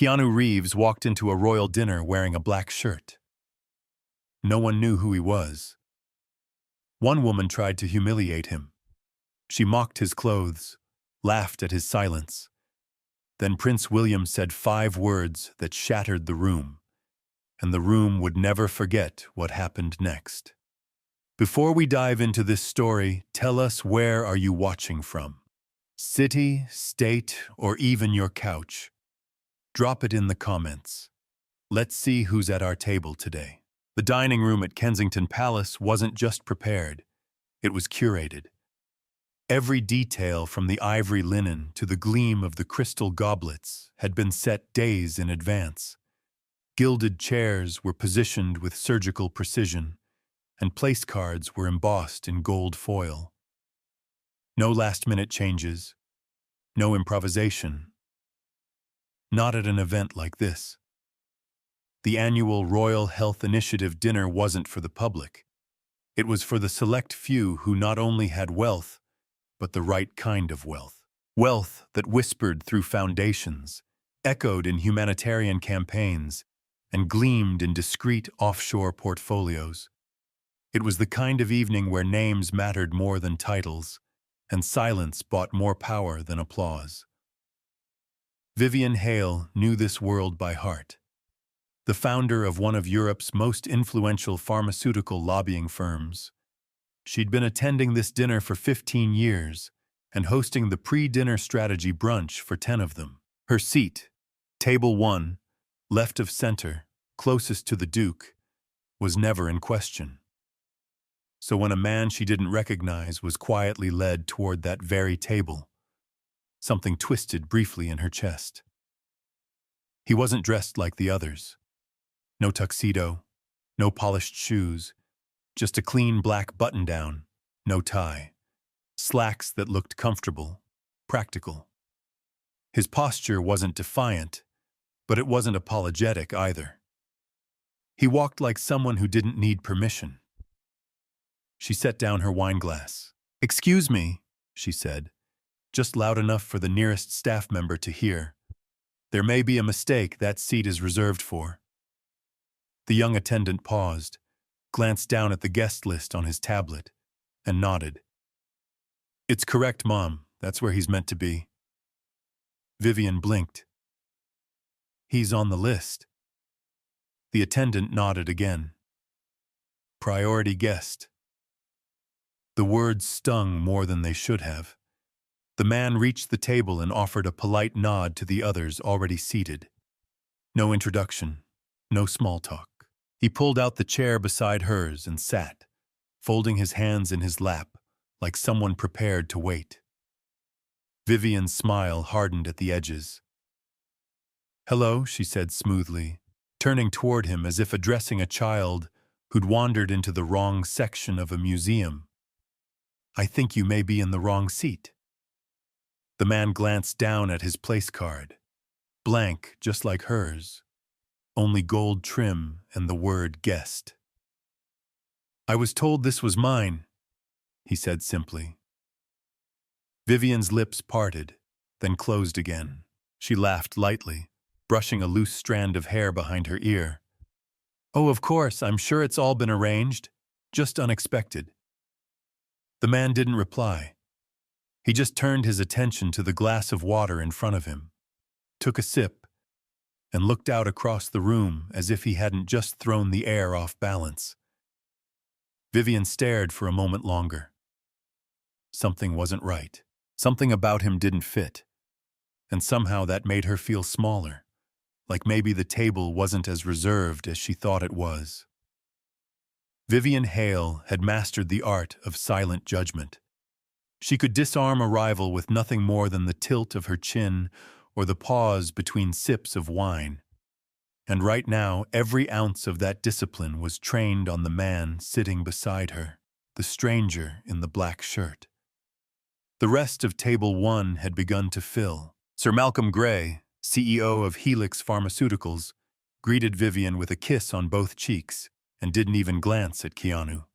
Keanu Reeves walked into a royal dinner wearing a black shirt. No one knew who he was. One woman tried to humiliate him. She mocked his clothes, laughed at his silence. Then Prince William said 5 words that shattered the room, and the room would never forget what happened next. Before we dive into this story, tell us, where are you watching from? City, state, or even your couch? Drop it in the comments. Let's see who's at our table today. The dining room at Kensington Palace wasn't just prepared, it was curated. Every detail, from the ivory linen to the gleam of the crystal goblets, had been set days in advance. Gilded chairs were positioned with surgical precision, and place cards were embossed in gold foil. No last-minute changes, no improvisation. Not at an event like this. The annual Royal Health Initiative dinner wasn't for the public. It was for the select few who not only had wealth, but the right kind of wealth. Wealth that whispered through foundations, echoed in humanitarian campaigns, and gleamed in discreet offshore portfolios. It was the kind of evening where names mattered more than titles, and silence bought more power than applause. Vivian Hale knew this world by heart. The founder of one of Europe's most influential pharmaceutical lobbying firms. She'd been attending this dinner for 15 years and hosting the pre-dinner strategy brunch for 10 of them. Her seat, table 1, left of center, closest to the Duke, was never in question. So when a man she didn't recognize was quietly led toward that very table, something twisted briefly in her chest. He wasn't dressed like the others. No tuxedo, no polished shoes, just a clean black button-down, no tie. Slacks that looked comfortable, practical. His posture wasn't defiant, but it wasn't apologetic either. He walked like someone who didn't need permission. She set down her wine glass. "Excuse me," she said, just loud enough for the nearest staff member to hear. "There may be a mistake. That seat is reserved for." The young attendant paused, glanced down at the guest list on his tablet, and nodded. "It's correct, Mom. That's where he's meant to be." Vivian blinked. "He's on the list." The attendant nodded again. "Priority guest." The words stung more than they should have. The man reached the table and offered a polite nod to the others already seated. No introduction, no small talk. He pulled out the chair beside hers and sat, folding his hands in his lap, like someone prepared to wait. Vivian's smile hardened at the edges. "Hello," she said smoothly, turning toward him as if addressing a child who'd wandered into the wrong section of a museum. "I think you may be in the wrong seat." The man glanced down at his place card. Blank, just like hers. Only gold trim and the word guest. "I was told this was mine," he said simply. Vivian's lips parted, then closed again. She laughed lightly, brushing a loose strand of hair behind her ear. "Oh, of course, I'm sure it's all been arranged. Just unexpected." The man didn't reply. He just turned his attention to the glass of water in front of him, took a sip, and looked out across the room as if he hadn't just thrown the air off balance. Vivian stared for a moment longer. Something wasn't right. Something about him didn't fit. And somehow that made her feel smaller, like maybe the table wasn't as reserved as she thought it was. Vivian Hale had mastered the art of silent judgment. She could disarm a rival with nothing more than the tilt of her chin or the pause between sips of wine. And right now, every ounce of that discipline was trained on the man sitting beside her, the stranger in the black shirt. The rest of Table 1 had begun to fill. Sir Malcolm Gray, CEO of Helix Pharmaceuticals, greeted Vivian with a kiss on both cheeks and didn't even glance at Keanu.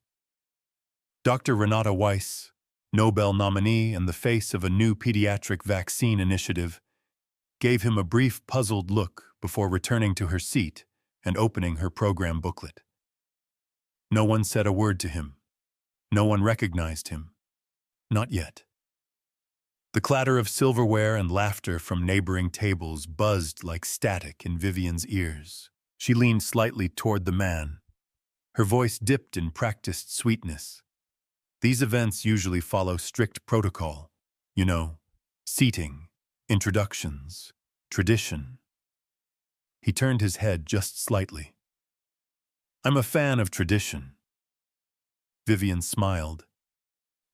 Dr. Renata Weiss, Nobel nominee and the face of a new pediatric vaccine initiative, gave him a brief, puzzled look before returning to her seat and opening her program booklet. No one said a word to him. No one recognized him. Not yet. The clatter of silverware and laughter from neighboring tables buzzed like static in Vivian's ears. She leaned slightly toward the man. Her voice dipped in practiced sweetness. These events usually follow strict protocol. You know, seating, introductions, tradition. He turned his head just slightly. I'm a fan of tradition. Vivian smiled,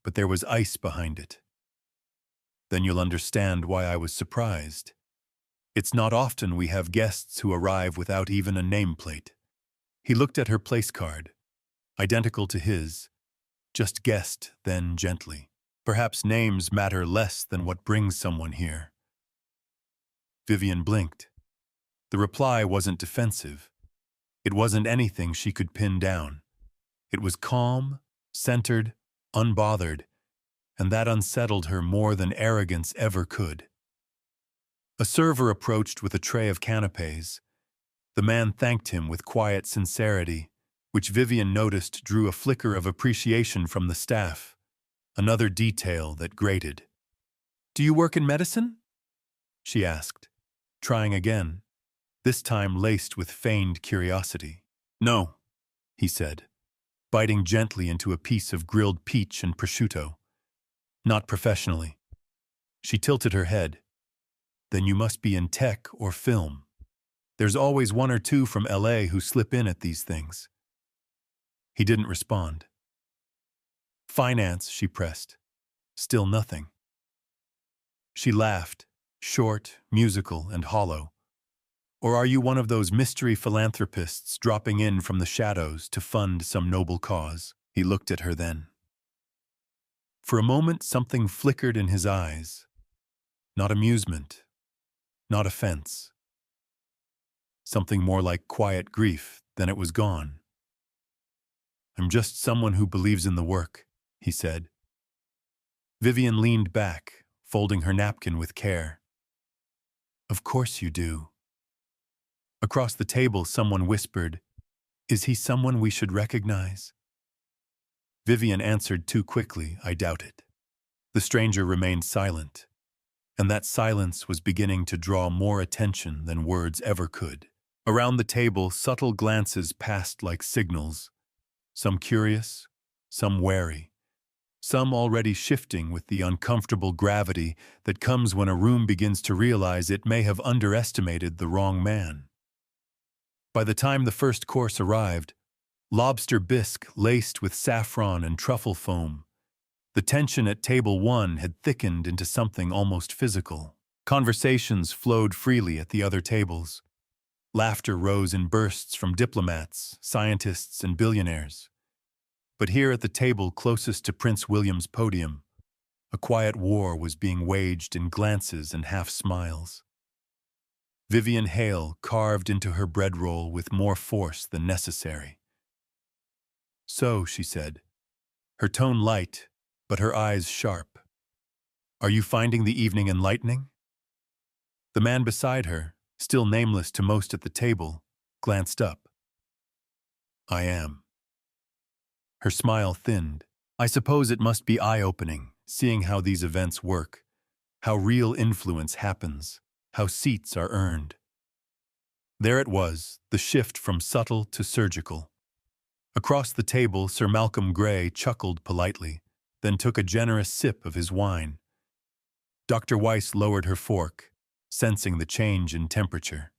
but there was ice behind it. Then you'll understand why I was surprised. It's not often we have guests who arrive without even a nameplate. He looked at her place card, identical to his, just guessed, then gently. Perhaps names matter less than what brings someone here. Vivian blinked. The reply wasn't defensive. It wasn't anything she could pin down. It was calm, centered, unbothered, and that unsettled her more than arrogance ever could. A server approached with a tray of canapés. The man thanked him with quiet sincerity, which Vivian noticed drew a flicker of appreciation from the staff, another detail that grated. "Do you work in medicine?" she asked, trying again, this time laced with feigned curiosity. "No," he said, biting gently into a piece of grilled peach and prosciutto. "Not professionally." She tilted her head. "Then you must be in tech or film. There's always one or two from LA who slip in at these things." He didn't respond. "Finance," she pressed. Still nothing. She laughed, short, musical, and hollow. "Or are you one of those mystery philanthropists dropping in from the shadows to fund some noble cause?" He looked at her then. For a moment, something flickered in his eyes. Not amusement, not offense. Something more like quiet grief, then it was gone. "I'm just someone who believes in the work," he said. Vivian leaned back, folding her napkin with care. "Of course you do." Across the table, someone whispered, "Is he someone we should recognize?" Vivian answered too quickly, "I doubt it." The stranger remained silent, and that silence was beginning to draw more attention than words ever could. Around the table, subtle glances passed like signals, some curious, some wary, some already shifting with the uncomfortable gravity that comes when a room begins to realize it may have underestimated the wrong man. By the time the first course arrived, lobster bisque laced with saffron and truffle foam, the tension at table 1 had thickened into something almost physical. Conversations flowed freely at the other tables. Laughter rose in bursts from diplomats, scientists, and billionaires. But here at the table closest to Prince William's podium, a quiet war was being waged in glances and half-smiles. Vivian Hale carved into her bread roll with more force than necessary. "So," she said, her tone light, but her eyes sharp. "Are you finding the evening enlightening?" The man beside her, still nameless to most at the table, glanced up. "I am." Her smile thinned. "I suppose it must be eye-opening, seeing how these events work, how real influence happens, how seats are earned." There it was, the shift from subtle to surgical. Across the table, Sir Malcolm Grey chuckled politely, then took a generous sip of his wine. Dr. Weiss lowered her fork, sensing the change in temperature.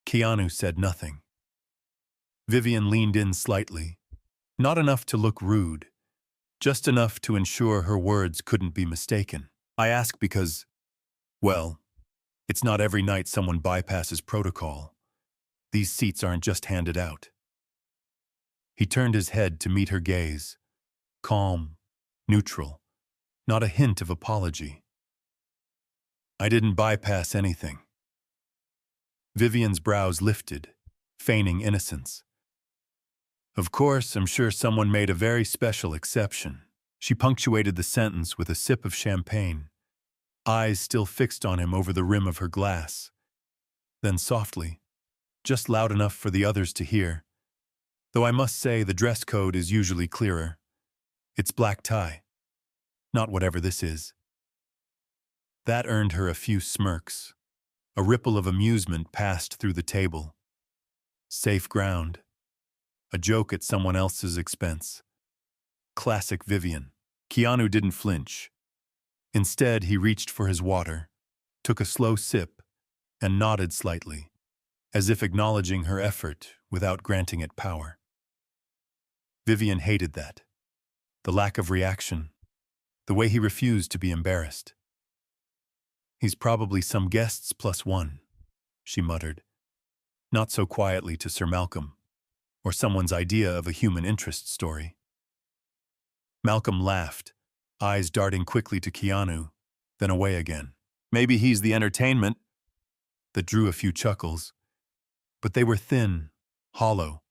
Keanu said nothing. Vivian leaned in slightly, not enough to look rude, just enough to ensure her words couldn't be mistaken. "I ask because, well, it's not every night someone bypasses protocol. These seats aren't just handed out." He turned his head to meet her gaze, calm, neutral, not a hint of apology. "I didn't bypass anything." Vivian's brows lifted, feigning innocence. "Of course, I'm sure someone made a very special exception." She punctuated the sentence with a sip of champagne, eyes still fixed on him over the rim of her glass. Then softly, just loud enough for the others to hear. Though I must say the dress code is usually clearer. It's black tie, not whatever this is. That earned her a few smirks. A ripple of amusement passed through the table. Safe ground. A joke at someone else's expense. Classic Vivian. Keanu didn't flinch. Instead, he reached for his water, took a slow sip, and nodded slightly, as if acknowledging her effort without granting it power. Vivian hated that. The lack of reaction. The way he refused to be embarrassed. He's probably some guests plus one, she muttered, not so quietly to Sir Malcolm, or someone's idea of a human interest story. Malcolm laughed, eyes darting quickly to Keanu, then away again. Maybe he's the entertainment. That drew a few chuckles, but they were thin, hollow,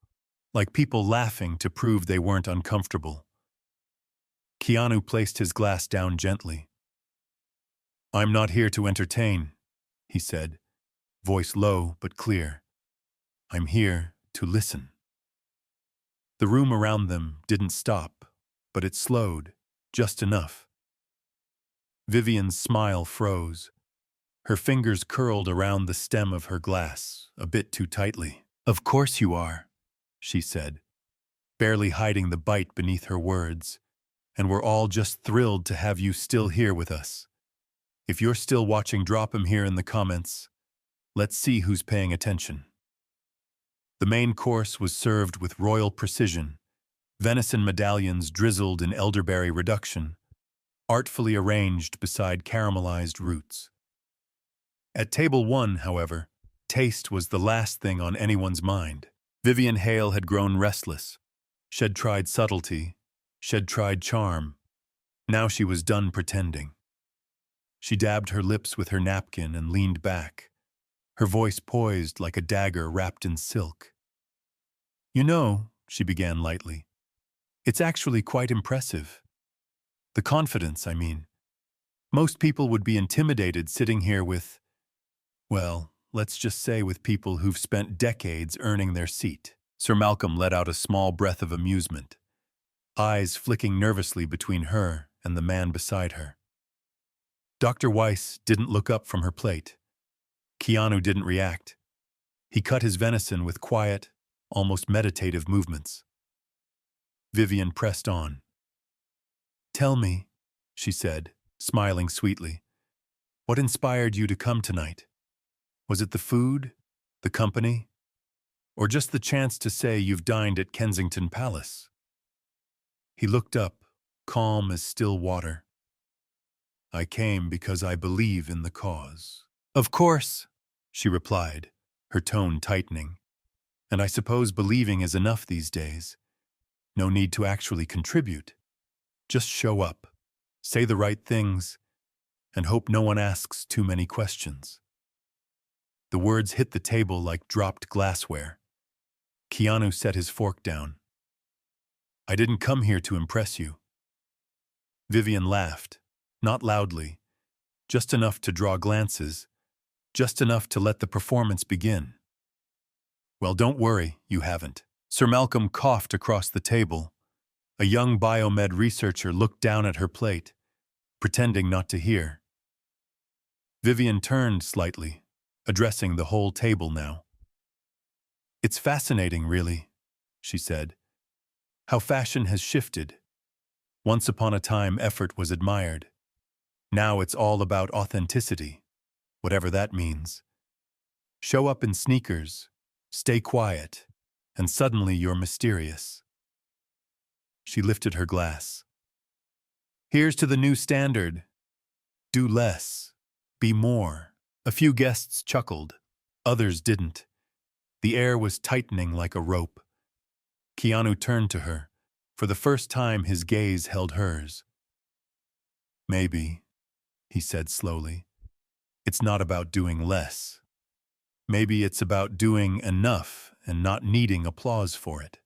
like people laughing to prove they weren't uncomfortable. Keanu placed his glass down gently. I'm not here to entertain, he said, voice low but clear. I'm here to listen. The room around them didn't stop, but it slowed, just enough. Vivian's smile froze. Her fingers curled around the stem of her glass, a bit too tightly. Of course you are, she said, barely hiding the bite beneath her words. And we're all just thrilled to have you still here with us. If you're still watching, drop 'em here in the comments. Let's see who's paying attention. The main course was served with royal precision, venison medallions drizzled in elderberry reduction, artfully arranged beside caramelized roots. At table 1, however, taste was the last thing on anyone's mind. Vivian Hale had grown restless. She'd tried subtlety. She'd tried charm. Now she was done pretending. She dabbed her lips with her napkin and leaned back, her voice poised like a dagger wrapped in silk. You know, she began lightly, it's actually quite impressive. The confidence, I mean. Most people would be intimidated sitting here with, well, let's just say with people who've spent decades earning their seat. Sir Malcolm let out a small breath of amusement, eyes flicking nervously between her and the man beside her. Dr. Weiss didn't look up from her plate. Keanu didn't react. He cut his venison with quiet, almost meditative movements. Vivian pressed on. Tell me, she said, smiling sweetly, what inspired you to come tonight? Was it the food, the company, or just the chance to say you've dined at Kensington Palace? He looked up, calm as still water. I came because I believe in the cause. Of course, she replied, her tone tightening. And I suppose believing is enough these days. No need to actually contribute. Just show up, say the right things, and hope no one asks too many questions. The words hit the table like dropped glassware. Keanu set his fork down. I didn't come here to impress you. Vivian laughed, not loudly, just enough to draw glances, just enough to let the performance begin. Well, don't worry, you haven't. Sir Malcolm coughed across the table. A young biomed researcher looked down at her plate, pretending not to hear. Vivian turned slightly, addressing the whole table now. It's fascinating, really, she said, how fashion has shifted. Once upon a time, effort was admired. Now it's all about authenticity, whatever that means. Show up in sneakers, stay quiet, and suddenly you're mysterious. She lifted her glass. Here's to the new standard. Do less. Be more. A few guests chuckled. Others didn't. The air was tightening like a rope. Keanu turned to her. For the first time, his gaze held hers. Maybe, he said slowly, it's not about doing less. Maybe it's about doing enough and not needing applause for it.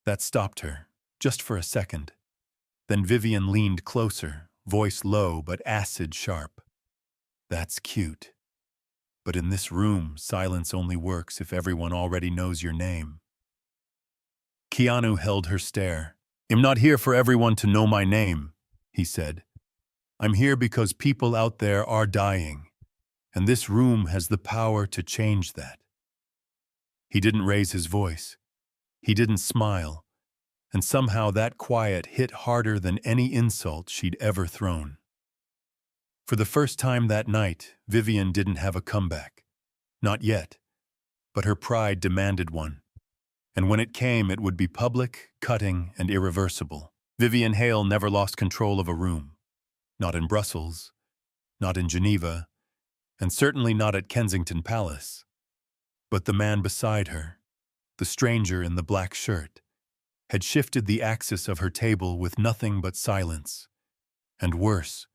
That stopped her, just for a second. Then Vivian leaned closer, voice low but acid sharp. That's cute. But in this room, silence only works if everyone already knows your name. Keanu held her stare. I'm not here for everyone to know my name, he said. I'm here because people out there are dying, and this room has the power to change that. He didn't raise his voice. He didn't smile, and somehow that quiet hit harder than any insult she'd ever thrown. For the first time that night, Vivian didn't have a comeback. Not yet, but her pride demanded one. And when it came, it would be public, cutting, and irreversible. Vivian Hale never lost control of a room. Not in Brussels, not in Geneva, and certainly not at Kensington Palace. But the man beside her, the stranger in the black shirt, had shifted the axis of her table with nothing but silence. And worse,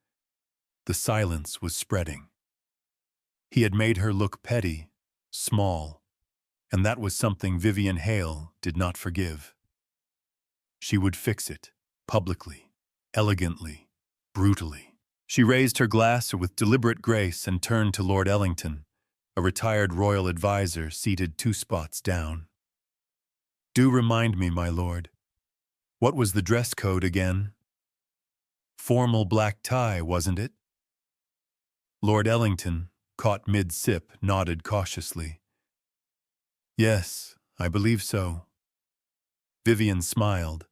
the silence was spreading. He had made her look petty, small, and that was something Vivian Hale did not forgive. She would fix it, publicly, elegantly, brutally. She raised her glass with deliberate grace and turned to Lord Ellington, a retired royal advisor seated 2 spots down. Do remind me, my lord. What was the dress code again? Formal black tie, wasn't it? Lord Ellington, caught mid-sip, nodded cautiously. Yes, I believe so. Vivian smiled.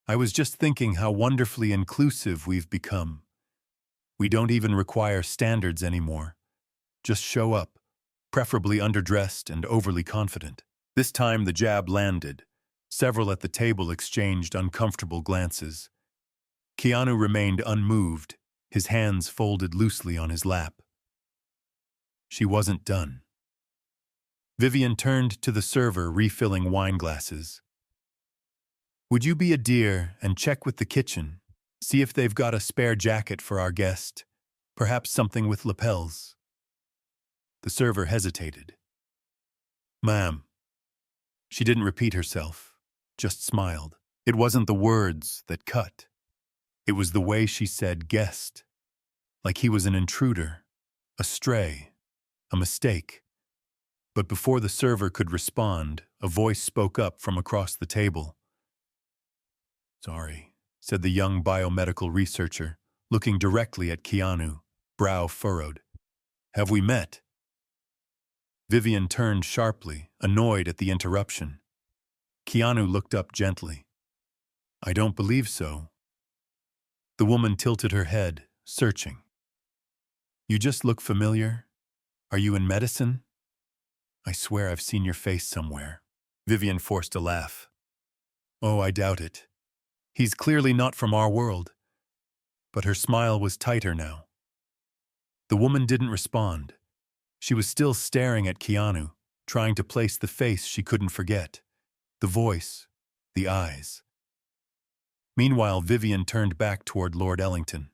I was just thinking how wonderfully inclusive we've become. We don't even require standards anymore. Just show up, preferably underdressed and overly confident. This time the jab landed. Several at the table exchanged uncomfortable glances. Keanu remained unmoved, his hands folded loosely on his lap. She wasn't done. Vivian turned to the server refilling wine glasses. Would you be a dear and check with the kitchen, see if they've got a spare jacket for our guest, perhaps something with lapels? The server hesitated. Ma'am. She didn't repeat herself, just smiled. It wasn't the words that cut. It was the way she said guest, like he was an intruder, a stray, a mistake. But before the server could respond, a voice spoke up from across the table. Sorry, said the young biomedical researcher, looking directly at Keanu, brow furrowed. Have we met? Vivian turned sharply, annoyed at the interruption. Keanu looked up gently. I don't believe so. The woman tilted her head, searching. You just look familiar. Are you in medicine? I swear I've seen your face somewhere. Vivian forced a laugh. Oh, I doubt it. He's clearly not from our world. But her smile was tighter now. The woman didn't respond. She was still staring at Keanu, trying to place the face she couldn't forget, the voice, the eyes. Meanwhile, Vivian turned back toward Lord Ellington.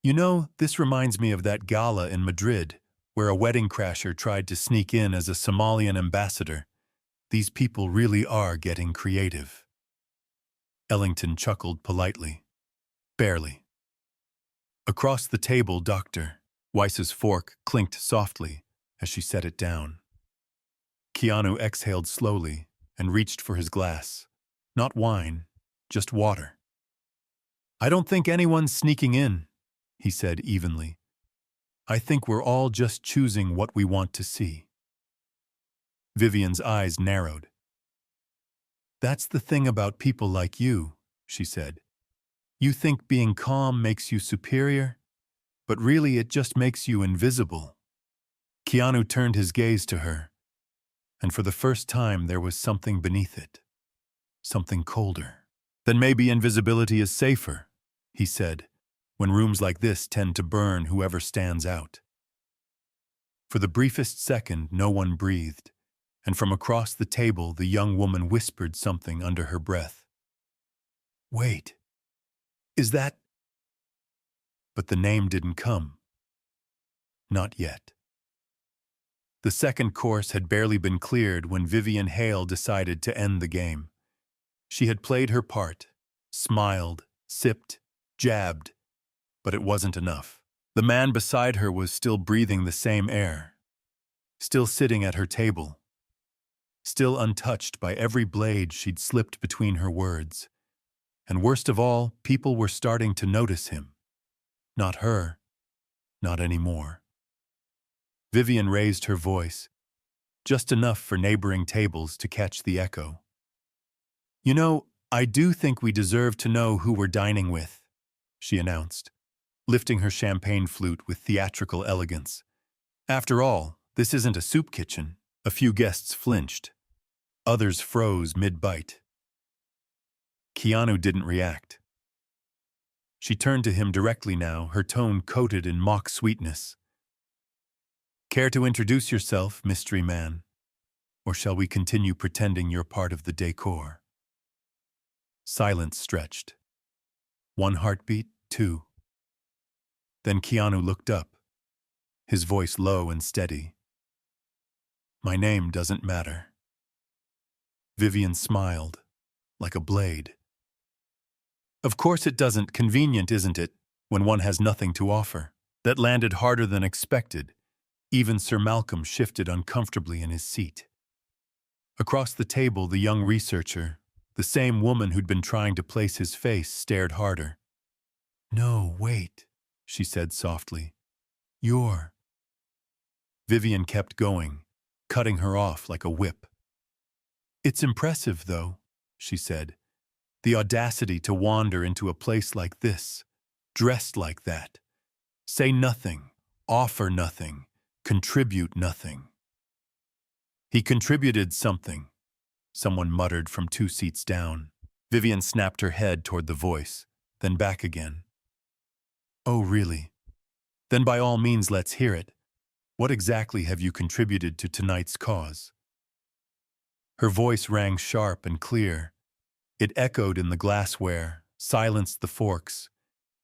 You know, this reminds me of that gala in Madrid, where a wedding crasher tried to sneak in as a Somalian ambassador. These people really are getting creative. Ellington chuckled politely. Barely. Across the table, Dr. Weiss's fork clinked softly as she set it down. Keanu exhaled slowly and reached for his glass. Not wine, just water. I don't think anyone's sneaking in, he said evenly. I think we're all just choosing what we want to see. Vivian's eyes narrowed. That's the thing about people like you, she said. You think being calm makes you superior, but really it just makes you invisible. Keanu turned his gaze to her, and for the first time there was something beneath it. Something colder. Then maybe invisibility is safer, he said, when rooms like this tend to burn whoever stands out. For the briefest second, no one breathed, and from across the table the young woman whispered something under her breath. Wait, is that... But the name didn't come. Not yet. The second course had barely been cleared when Vivian Hale decided to end the game. She had played her part, smiled, sipped, jabbed, but it wasn't enough. The man beside her was still breathing the same air, still sitting at her table, still untouched by every blade she'd slipped between her words. And worst of all, people were starting to notice him. Not her, not anymore. Vivian raised her voice, just enough for neighboring tables to catch the echo. "You know, I do think we deserve to know who we're dining with," she announced, lifting her champagne flute with theatrical elegance. "After all, this isn't a soup kitchen." A few guests flinched. Others froze mid-bite. Keanu didn't react. She turned to him directly now, her tone coated in mock sweetness. "Care to introduce yourself, mystery man? Or shall we continue pretending you're part of the decor?" Silence stretched. One heartbeat, two. Then Keanu looked up, his voice low and steady. "My name doesn't matter." Vivian smiled, like a blade. "Of course it doesn't. Convenient, isn't it, when one has nothing to offer?" That landed harder than expected. Even Sir Malcolm shifted uncomfortably in his seat. Across the table, the young researcher, the same woman who'd been trying to place his face, stared harder. "No, wait," she said softly. "You're—" Vivian kept going, cutting her off like a whip. "It's impressive, though," she said. "The audacity to wander into a place like this, dressed like that. Say nothing, offer nothing, contribute nothing." "He contributed something," someone muttered from 2 seats down. Vivian snapped her head toward the voice, then back again. "Oh, really? Then by all means let's hear it. What exactly have you contributed to tonight's cause?" Her voice rang sharp and clear. It echoed in the glassware, silenced the forks,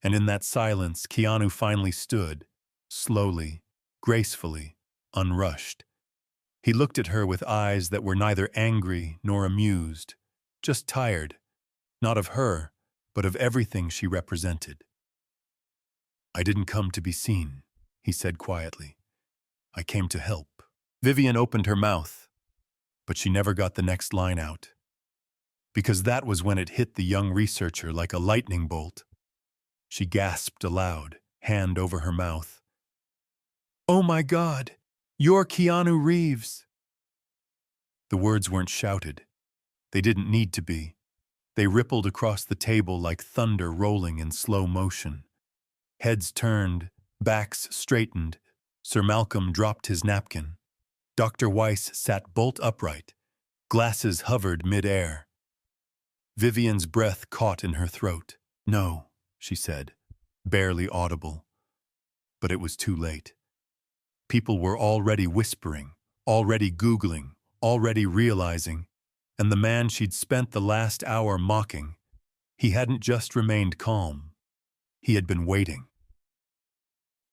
and in that silence Keanu finally stood, slowly, gracefully, unrushed. He looked at her with eyes that were neither angry nor amused, just tired, not of her, but of everything she represented. "I didn't come to be seen," he said quietly. "I came to help." Vivian opened her mouth, but she never got the next line out. Because that was when it hit the young researcher like a lightning bolt. She gasped aloud, hand over her mouth. "Oh my God, you're Keanu Reeves!" The words weren't shouted. They didn't need to be. They rippled across the table like thunder rolling in slow motion. Heads turned, backs straightened. Sir Malcolm dropped his napkin. Dr. Weiss sat bolt upright. Glasses hovered mid-air. Vivian's breath caught in her throat. "No," she said, barely audible. But it was too late. People were already whispering, already Googling, already realizing, and the man she'd spent the last hour mocking, he hadn't just remained calm. He had been waiting.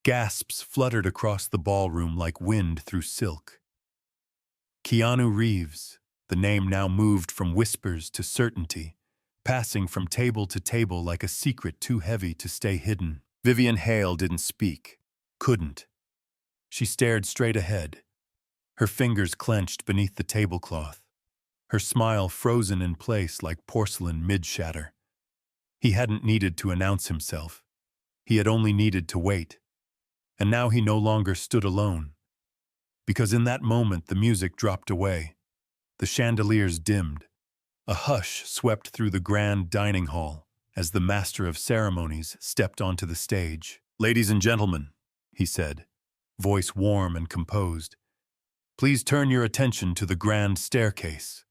Gasps fluttered across the ballroom like wind through silk. Keanu Reeves, the name now moved from whispers to certainty, passing from table to table like a secret too heavy to stay hidden. Vivian Hale didn't speak, couldn't. She stared straight ahead, her fingers clenched beneath the tablecloth, her smile frozen in place like porcelain mid-shatter. He hadn't needed to announce himself. He had only needed to wait. And now he no longer stood alone. Because in that moment the music dropped away. The chandeliers dimmed. A hush swept through the grand dining hall as the master of ceremonies stepped onto the stage. "Ladies and gentlemen," he said, voice warm and composed, "please turn your attention to the grand staircase."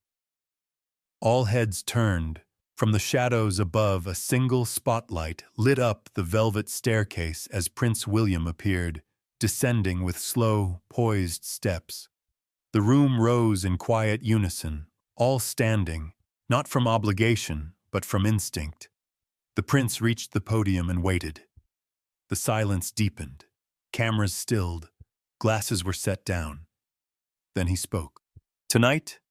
All heads turned. From the shadows above, a single spotlight lit up the velvet staircase as Prince William appeared, descending with slow, poised steps. The room rose in quiet unison, all standing, not from obligation, but from instinct. The prince reached the podium and waited. The silence deepened. Cameras stilled. Glasses were set down. Then he spoke. "Tonight,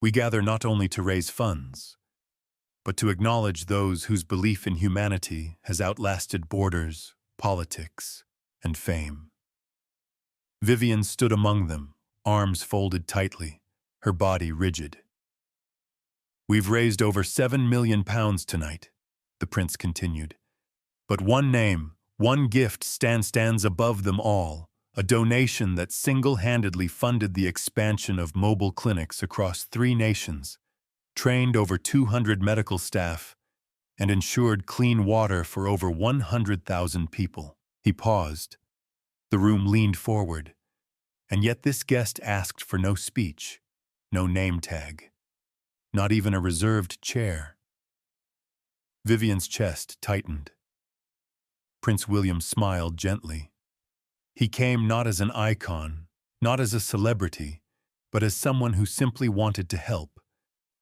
we gather not only to raise funds, but to acknowledge those whose belief in humanity has outlasted borders, politics, and fame. Vivian stood among them, arms folded tightly, her body rigid. "We've raised over £7 million tonight," the prince continued. "But one name, one gift stands above them all, a donation that single-handedly funded the expansion of mobile clinics across 3 nations, trained over 200 medical staff, and ensured clean water for over 100,000 people." He paused. The room leaned forward, and yet this guest asked for no speech, no name tag, not even a reserved chair. Vivian's chest tightened. Prince William smiled gently. He came not as an icon, not as a celebrity, but as someone who simply wanted to help.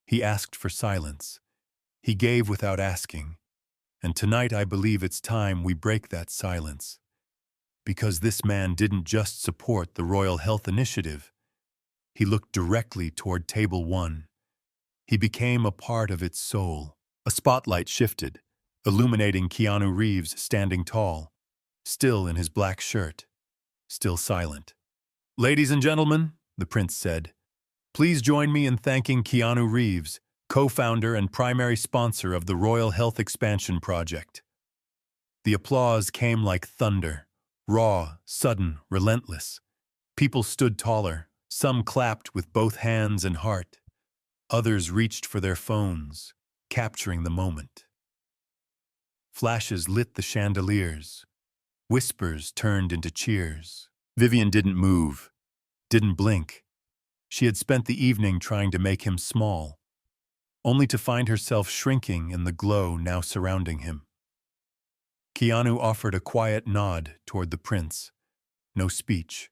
He asked for silence. He gave without asking. And tonight I believe it's time we break that silence. Because this man didn't just support the Royal Health Initiative. He looked directly toward Table 1. He became a part of its soul. A spotlight shifted, illuminating Keanu Reeves standing tall, still in his black shirt, still silent. "Ladies and gentlemen," the prince said, "please join me in thanking Keanu Reeves, co-founder and primary sponsor of the Royal Health Expansion Project." The applause came like thunder, raw, sudden, relentless. People stood taller, some clapped with both hands and heart. Others reached for their phones, capturing the moment. Flashes lit the chandeliers. Whispers turned into cheers. Vivian didn't move, didn't blink. She had spent the evening trying to make him small, only to find herself shrinking in the glow now surrounding him. Keanu offered a quiet nod toward the prince. No speech,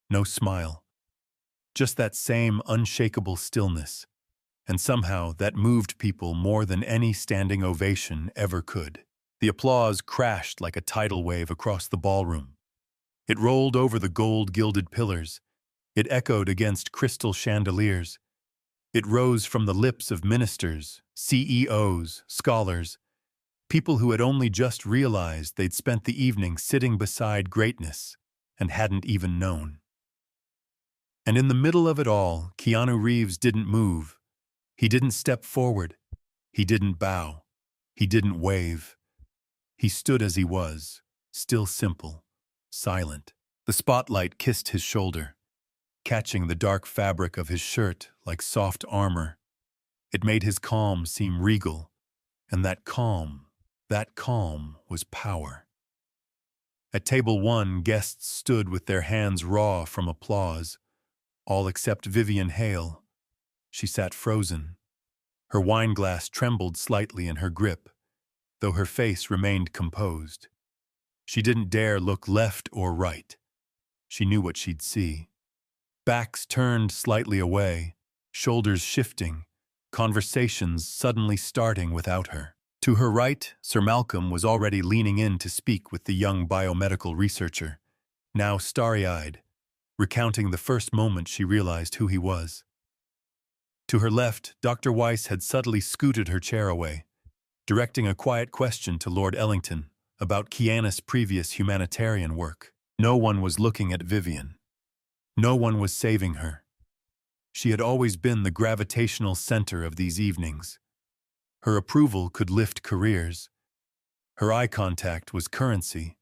no smile. Just that same unshakable stillness. And somehow that moved people more than any standing ovation ever could. The applause crashed like a tidal wave across the ballroom. It rolled over the gold-gilded pillars. It echoed against crystal chandeliers. It rose from the lips of ministers, CEOs, scholars, people who had only just realized they'd spent the evening sitting beside greatness and hadn't even known. And in the middle of it all, Keanu Reeves didn't move. He didn't step forward. He didn't bow. He didn't wave. He stood as he was, still simple, silent. The spotlight kissed his shoulder, catching the dark fabric of his shirt like soft armor. It made his calm seem regal, and that calm was power. At Table 1, guests stood with their hands raw from applause, all except Vivian Hale. She sat frozen. Her wineglass trembled slightly in her grip, though her face remained composed. She didn't dare look left or right. She knew what she'd see. Backs turned slightly away, shoulders shifting, conversations suddenly starting without her. To her right, Sir Malcolm was already leaning in to speak with the young biomedical researcher, now starry-eyed, recounting the first moment she realized who he was. To her left, Dr. Weiss had subtly scooted her chair away, directing a quiet question to Lord Ellington about Kiana's previous humanitarian work. No one was looking at Vivian. No one was saving her. She had always been the gravitational center of these evenings. Her approval could lift careers. Her eye contact was currency.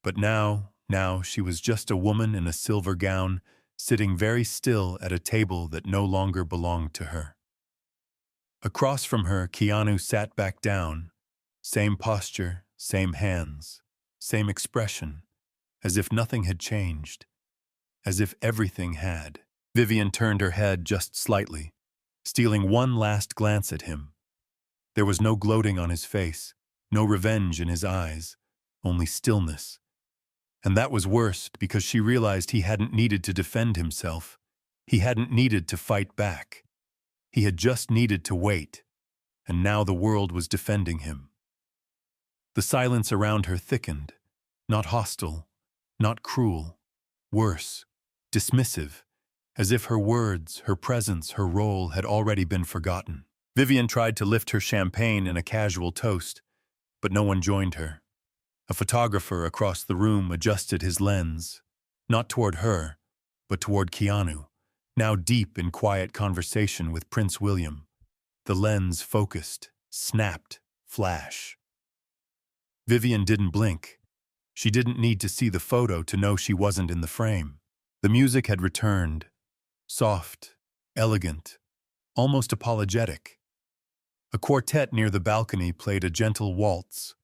But now she was just a woman in a silver gown, sitting very still at a table that no longer belonged to her. Across from her, Keanu sat back down. Same posture, same hands, same expression, as if nothing had changed, as if everything had. Vivian turned her head just slightly, stealing one last glance at him. There was no gloating on his face, no revenge in his eyes, only stillness. And that was worse because she realized he hadn't needed to defend himself. He hadn't needed to fight back. He had just needed to wait, and now the world was defending him. The silence around her thickened, not hostile, not cruel, worse, dismissive, as if her words, her presence, her role had already been forgotten. Vivian tried to lift her champagne in a casual toast, but no one joined her. A photographer across the room adjusted his lens, not toward her, but toward Keanu, now deep in quiet conversation with Prince William. The lens focused, snapped, flash. Vivian didn't blink. She didn't need to see the photo to know she wasn't in the frame. The music had returned, soft, elegant, almost apologetic. A quartet near the balcony played a gentle waltz,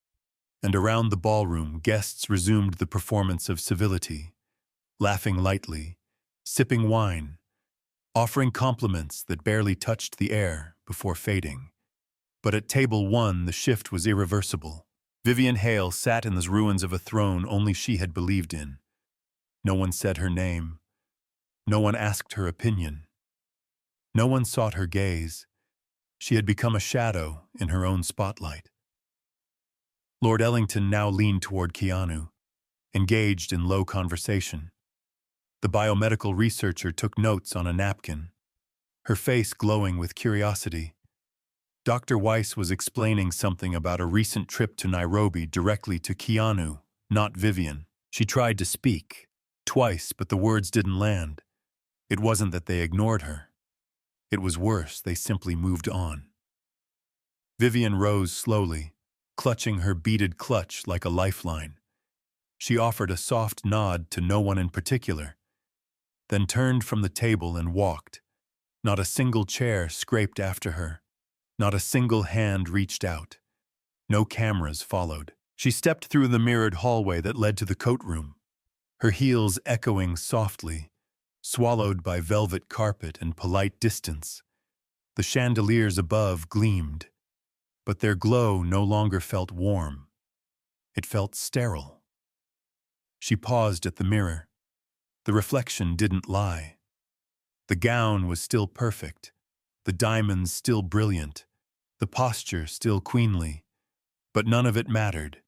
and around the ballroom guests resumed the performance of civility, laughing lightly, sipping wine, offering compliments that barely touched the air before fading. But at table 1 the shift was irreversible. Vivian Hale sat in the ruins of a throne only she had believed in. No one said her name. No one asked her opinion. No one sought her gaze. She had become a shadow in her own spotlight. Lord Ellington now leaned toward Keanu, engaged in low conversation. The biomedical researcher took notes on a napkin, her face glowing with curiosity. Dr. Weiss was explaining something about a recent trip to Nairobi directly to Keanu, not Vivian. She tried to speak, twice, but the words didn't land. It wasn't that they ignored her. It was worse, they simply moved on. Vivian rose slowly, clutching her beaded clutch like a lifeline. She offered a soft nod to no one in particular, then turned from the table and walked. Not a single chair scraped after her. Not a single hand reached out. No cameras followed. She stepped through the mirrored hallway that led to the coat room, her heels echoing softly, swallowed by velvet carpet and polite distance. The chandeliers above gleamed, but their glow no longer felt warm. It felt sterile. She paused at the mirror. The reflection didn't lie. The gown was still perfect, the diamonds still brilliant, the posture still queenly, but none of it mattered,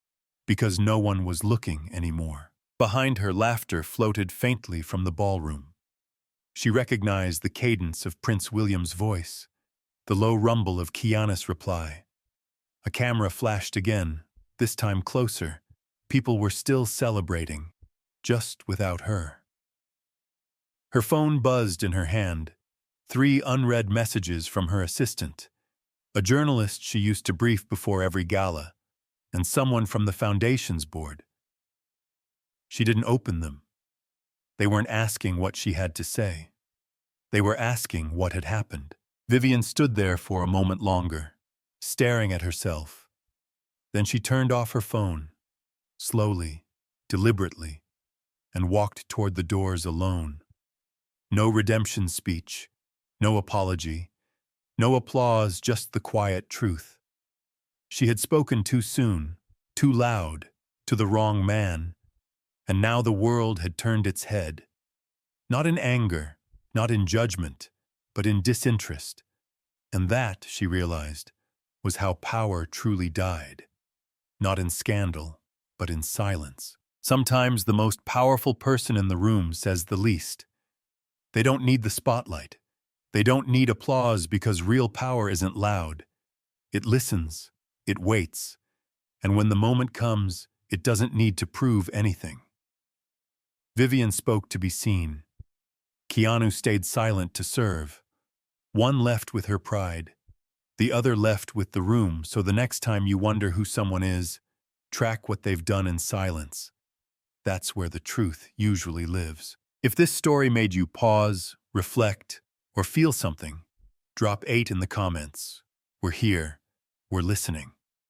because no one was looking anymore. Behind her, laughter floated faintly from the ballroom. She recognized the cadence of Prince William's voice, the low rumble of Keanu's reply. A camera flashed again, this time closer. People were still celebrating, just without her. Her phone buzzed in her hand, 3 unread messages from her assistant, a journalist she used to brief before every gala, and someone from the foundation's board. She didn't open them. They weren't asking what she had to say. They were asking what had happened. Vivian stood there for a moment longer, staring at herself. Then she turned off her phone, slowly, deliberately, and walked toward the doors alone. No redemption speech, no apology, no applause, just the quiet truth. She had spoken too soon, too loud, to the wrong man, and now the world had turned its head. Not in anger, not in judgment, but in disinterest. And that, she realized, was how power truly died. Not in scandal, but in silence. Sometimes the most powerful person in the room says the least. They don't need the spotlight. They don't need applause, because real power isn't loud. It listens, it waits, and when the moment comes, it doesn't need to prove anything. Vivian spoke to be seen. Keanu stayed silent to serve. One left with her pride. The other left with the room, so the next time you wonder who someone is, track what they've done in silence. That's where the truth usually lives. If this story made you pause, reflect, or feel something, drop 8 in the comments. We're here. We're listening.